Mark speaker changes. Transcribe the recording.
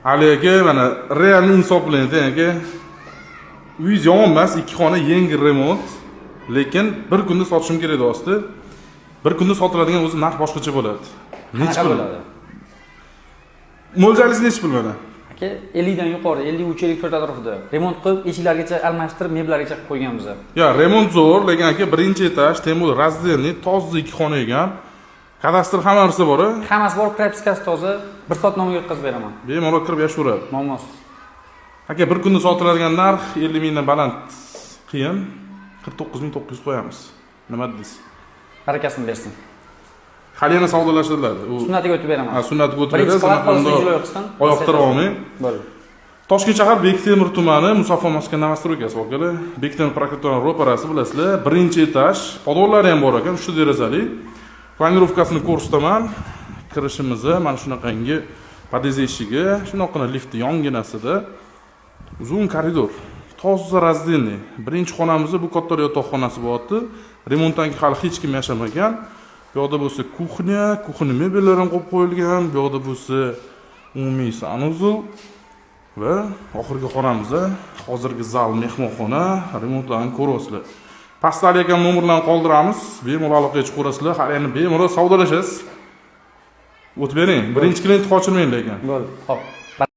Speaker 1: Ali aka mana realni insof bilan ayting aka. Uyingiz yomon emas, ikki xona yengil remont, lekin bir kunda sotishim kerak do'sti. Bir kunda sotiladigan o'zi narx boshqacha bo'ladi.
Speaker 2: Necha bo'ladi?
Speaker 1: Mo'ljallingiz necha pul mana?
Speaker 2: Aka 50 dan yuqori, 53 54 atrofida. Remont qilib, eshiklargacha almashtirib, meblargacha qilib qo'yganmiz.
Speaker 1: Ya, remont zo'r, lekin aka birinchi etaj, temur razdelniy, toza ikki xona ekan. Kadastr hamma narsa bor.
Speaker 2: Hammasi bor, propiskasi toza. 1 soat nomiga yetkazib beraman.
Speaker 1: Bemalol kirib yashaveradi.
Speaker 2: Muammosiz.
Speaker 1: Aka bir kunda sotiladigan narx 50 mingdan baland qiyin. 49900 qo'yamiz. Nima deysiz?
Speaker 2: Barakasini bersin.
Speaker 1: Hali yana savdolashadilar.
Speaker 2: Sunnatiga o'tib beraman.
Speaker 1: Ha, sunnatiga o'tib berasiz. Oyoqtira olmay.
Speaker 2: Bo'ldi.
Speaker 1: Toshkent shahar Bektemir tumani Musaffo maskan Novostroyka so'kali. Bektemir prokuraturasi ro'parasi bilasizlar. Birinchi etaj, podvollari ham bor ekan, 3 ta derazali. Planirovkasini ko'rsataman. Kirishimizni mana shunaqangi pod'ezd eshigi, shunaqana liftni yonginasida uzun koridor. Toza razdelniy. Birinchi xonamizda bu katta yotoqxonasi bo'lyapti. Remontdan keyin hali hech kim yashamagan. Bu yoqda bo'lsa kuxnya mebellari ham qo'yib qo'yilgan. Bu yoqda bo'lsa umumiy sanuzul va oxirgi xonamizda hozirgi zal mehmonxona remontlarni ko'ryapsizlar. Pastdagi ham nomerlarni qoldiramiz. Bemalol aloqaga chiqaverasizlar. Hali endi bemalol savdolashasiz. O'tib bering. Birinchi klient qochirmang lekin.
Speaker 2: Bo'ldi. Xo'p.